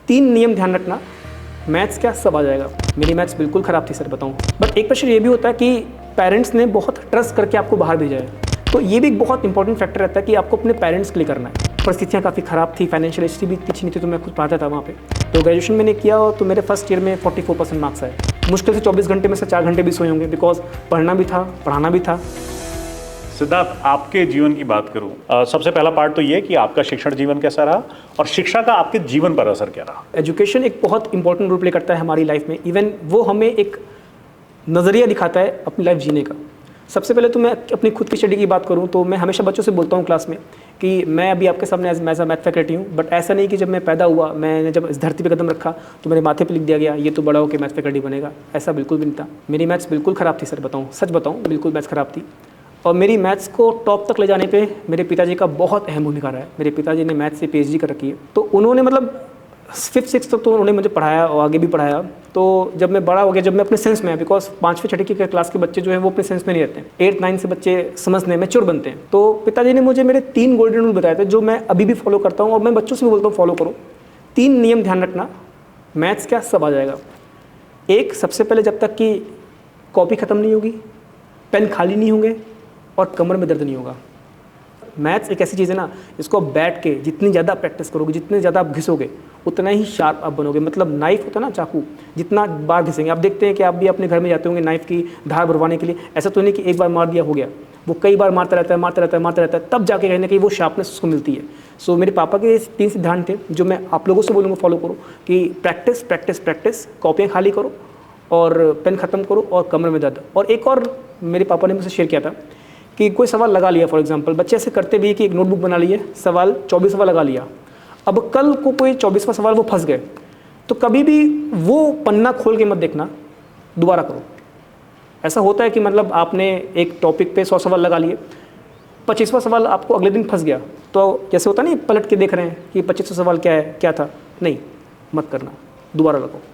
3 नियम ध्यान रखना, मैथ्स क्या सब आ जाएगा। मेरी मैथ्स बिल्कुल ख़राब थी सर बताऊँ, बट एक प्रेशर ये भी होता है कि पेरेंट्स ने बहुत ट्रस्ट करके आपको बाहर भेजा है, तो ये भी एक बहुत इंपॉर्टेंट फैक्टर रहता है कि आपको अपने पेरेंट्स के लिए करना है। परिस्थितियाँ काफ़ी ख़राब थी, फाइनेंशियल हिस्ट्री भी इतनी अच्छी नहीं थी, तो मैं खुद पढ़ाता था वहाँ पे। तो ग्रेजुएशन मैंने किया तो मेरे फर्स्ट ईयर में 44% मार्क्स आए। मुश्किल से 24 घंटे में से 4 घंटे भी सोए होंगे, बिकॉज पढ़ना भी था, पढ़ाना भी था। सिद्धार्थ, आपके जीवन की बात करूं, सबसे पहला पार्ट तो ये कि आपका शिक्षण जीवन कैसा रहा और शिक्षा का आपके जीवन पर असर क्या रहा। एजुकेशन एक बहुत इंपॉर्टेंट रोल प्ले करता है हमारी लाइफ में। इवन वो हमें एक नज़रिया दिखाता है अपनी लाइफ जीने का। सबसे पहले तो मैं अपनी खुद की स्टडी की बात करूं तो मैं हमेशा बच्चों से बोलता हूं क्लास में कि मैं अभी आपके सामने एज मैथ फैकल्टी हूं, बट ऐसा नहीं कि जब मैं पैदा हुआ, मैंने जब इस धरती पे कदम रखा तो मेरे माथे पे लिख दिया गया ये तो बड़ा होकर मैथ फैकल्टी बनेगा। ऐसा बिल्कुल भी नहीं था। मेरी मैथ्स बिल्कुल ख़राब थी सर बताऊँ, सच बताऊँ, बिल्कुल मैथ्स ख़राब थी। और मेरी मैथ्स को टॉप तक ले जाने पे मेरे पिताजी का बहुत अहम भूमिका रहा है। मेरे पिताजी ने मैथ्स से PhD कर रखी है, तो उन्होंने मतलब 5th 6th तक तो उन्होंने मुझे पढ़ाया और आगे भी पढ़ाया। तो जब मैं बड़ा हो गया, जब मैं अपने सेंस में आया, बिकॉज 5वीं 6वीं की क्लास के बच्चे जो हैं वो अपने सेंस में नहीं रहते हैं। 8th 9th से बच्चे समझने मैच्योर बनते हैं। तो पिताजी ने मुझे मेरे 3 गोल्डन रूल बताए थे जो मैं अभी भी फॉलो करता हूँ और मैं बच्चों से भी बोलता हूँ फॉलो करो। 3 नियम ध्यान रखना, मैथ्स क्या सब आ जाएगा। एक, सबसे पहले जब तक कि कॉपी ख़त्म नहीं होगी, पेन खाली नहीं होंगे और कमर में दर्द नहीं होगा। मैथ्स एक ऐसी चीज़ है ना, इसको आप बैठ के जितनी ज़्यादा प्रैक्टिस करोगे, जितने ज़्यादा आप घिसोगे, उतना ही शार्प आप बनोगे। मतलब नाइफ होता है ना, चाकू, जितना बार घिसेंगे। आप देखते हैं कि आप भी अपने घर में जाते होंगे नाइफ की धार भरवाने के लिए। ऐसा तो नहीं कि एक बार मार दिया हो गया, वो कई बार मारता रहता है, तब जाके कहीं ना कहीं वो शार्पनेस उसको मिलती है। सो मेरे पापा के 3 सिद्धांत थे जो मैं आप लोगों से बोलूँगा फॉलो करो, कि प्रैक्टिस प्रैक्टिस प्रैक्टिस, कॉपियाँ खाली करो और पेन ख़त्म करो और कमर में दर्द। और एक और मेरे पापा ने मुझसे शेयर किया था कि कोई सवाल लगा लिया, फॉर एग्जांपल बच्चे ऐसे करते भी कि एक नोटबुक बना लिए, सवाल 24वां लगा लिया, अब कल को कोई 24वां सवाल वो फंस गए, तो कभी भी वो पन्ना खोल के मत देखना, दोबारा करो। ऐसा होता है कि मतलब आपने एक टॉपिक पे 100 सवाल लगा लिए, 25वां सवाल आपको अगले दिन फंस गया, तो जैसे होता नहीं पलट के देख रहे हैं कि 25वां सवाल क्या है, क्या था, नहीं, मत करना, दोबारा लगाओ।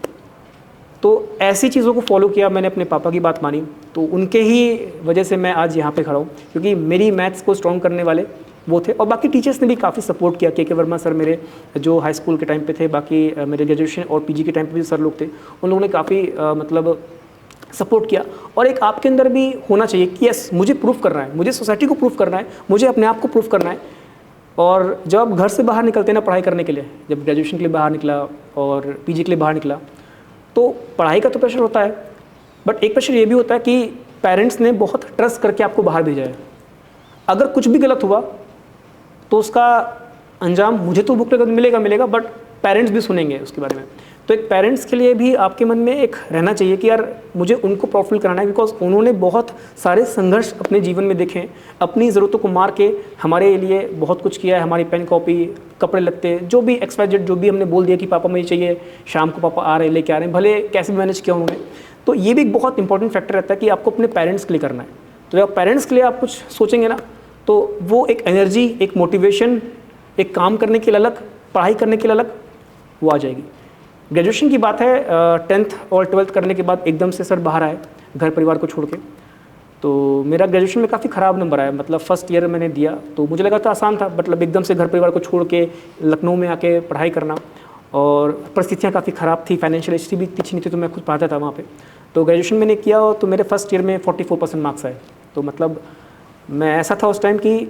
तो ऐसी चीज़ों को फॉलो किया मैंने, अपने पापा की बात मानी, तो उनके ही वजह से मैं आज यहाँ पे खड़ा हूँ, क्योंकि मेरी मैथ्स को स्ट्रॉन्ग करने वाले वो थे। और बाकी टीचर्स ने भी काफ़ी सपोर्ट किया। के वर्मा सर मेरे जो हाई स्कूल के टाइम पे थे, बाकी मेरे ग्रेजुएशन और PG के टाइम पे भी सर लोग थे, उन लोगों ने काफ़ी मतलब सपोर्ट किया। और एक आपके अंदर भी होना चाहिए कि यस, मुझे प्रूफ करना है, मुझे सोसाइटी को प्रूफ करना है, मुझे अपने आप को प्रूफ करना है। और जब आप घर से बाहर निकलते हैं ना पढ़ाई करने के लिए, जब ग्रेजुएशन के लिए बाहर निकला और PG के लिए बाहर निकला, तो पढ़ाई का तो प्रेशर होता है, बट एक प्रेशर ये भी होता है कि पेरेंट्स ने बहुत ट्रस्ट करके आपको बाहर भेजा है। अगर कुछ भी गलत हुआ तो उसका अंजाम मुझे तो भुगतना मिलेगा, बट पेरेंट्स भी सुनेंगे उसके बारे में। तो एक पेरेंट्स के लिए भी आपके मन में एक रहना चाहिए कि यार मुझे उनको प्रॉफिट कराना है, बिकॉज उन्होंने बहुत सारे संघर्ष अपने जीवन में देखे हैं, अपनी ज़रूरतों को मार के हमारे लिए बहुत कुछ किया है। हमारी पेन कॉपी, कपड़े लत्ते, जो भी XYZ, जो भी हमने बोल दिया कि पापा मुझे चाहिए, शाम को पापा आ रहे लेके आ रहे हैं, भले कैसे भी मैनेज किया उन्होंने। तो ये भी एक बहुत इंपॉर्टेंट फैक्टर रहता है कि आपको अपने पेरेंट्स के लिए करना है। तो जब पेरेंट्स के लिए आप कुछ सोचेंगे ना, तो वो एक एनर्जी, एक मोटिवेशन, एक काम करने के लिए अलग, पढ़ाई करने के लिए अलग, वो आ जाएगी। ग्रेजुएशन की बात है, 10th और 12th करने के बाद एकदम से सर बाहर आए घर परिवार को छोड़ के। तो मेरा ग्रेजुएशन में काफ़ी ख़राब नंबर आया। मतलब फर्स्ट ईयर मैंने दिया तो मुझे लगा था आसान था, मतलब एकदम से घर परिवार को छोड़ के लखनऊ में आके पढ़ाई करना, और परिस्थितियाँ काफ़ी ख़राब थी, फाइनेंशियल हिस्ट्री भी इतनी अच्छी नहीं थी, तो मैं खुद पढ़ाता था वहाँ पे। तो ग्रेजुएशन मैंने किया तो मेरे फर्स्ट ईयर में 44% मार्क्स आए। तो मतलब मैं ऐसा था उस टाइम कि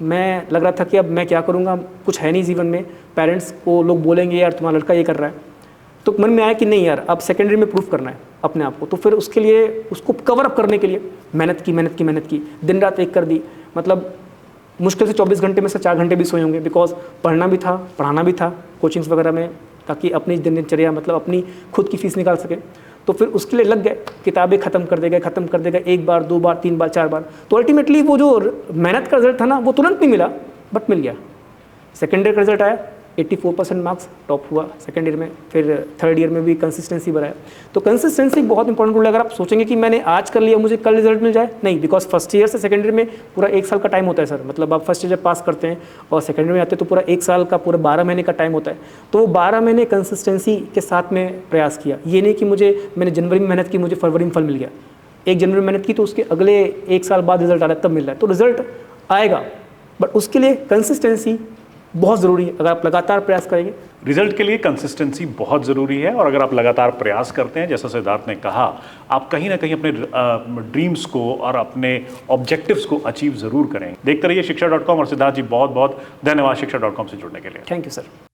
मैं लग रहा था कि अब मैं क्या करूँगा, कुछ है नहीं जीवन में, पेरेंट्स को लोग बोलेंगे यार तुम्हारा लड़का ये कर रहा है। तो मन में आया कि नहीं यार, अब सेकेंडरी में प्रूफ करना है अपने आप को। तो फिर उसके लिए, उसको कवर अप करने के लिए मेहनत की, दिन रात एक कर दी। मतलब मुश्किल से 24 घंटे में से 4 घंटे भी सोए होंगे, बिकॉज पढ़ना भी था, पढ़ाना भी था कोचिंग्स वगैरह में, ताकि अपनी दिनचर्या, मतलब अपनी खुद की फीस निकाल सके। तो फिर उसके लिए लग गए, किताबें ख़त्म कर देगा 1 बार 2 बार 3 बार 4 बार। तो अल्टीमेटली वो जो मेहनत का रिजल्ट था ना, वो तुरंत नहीं मिला, बट मिल गया। सेकेंड ईयर का रिजल्ट आया, 84% मार्क्स, टॉप हुआ सेकेंड ईयर में। फिर थर्ड ईयर में भी कंसिस्टेंसी बढ़ाया। तो कंसिस्टेंसी बहुत इंपॉर्टेंट रोल है। अगर आप सोचेंगे कि मैंने आज कर लिया, मुझे कल रिजल्ट मिल जाए, नहीं, बिकॉज फर्स्ट ईयर से सेकेंड ईयर में पूरा 1 साल का टाइम होता है सर। मतलब आप फर्स्ट ईयर जब पास करते हैं और सेकेंड ईयर में आते हैं तो पूरा 1 साल का, पूरा 12 महीने का टाइम होता है। तो वो 12 महीने कंसिस्टेंसी के साथ में प्रयास किया। ये नहीं कि मैंने जनवरी में मेहनत की, मुझे फरवरी में फल मिल गया। 1 जनवरी में मेहनत की तो उसके अगले 1 साल बाद रिजल्ट आ रहा है, तब मिल रहा है। तो रिजल्ट आएगा, बट उसके लिए कंसिस्टेंसी बहुत ज़रूरी है। अगर आप लगातार प्रयास करेंगे, रिजल्ट के लिए कंसिस्टेंसी बहुत ज़रूरी है, और अगर आप लगातार प्रयास करते हैं, जैसा सिद्धार्थ ने कहा, आप कहीं ना कहीं अपने ड्रीम्स को और अपने ऑब्जेक्टिव्स को अचीव ज़रूर करें। देखते रहिए शिक्षा.com, और सिद्धार्थ जी बहुत बहुत धन्यवाद शिक्षा.com से जुड़ने के लिए। Thank you sir.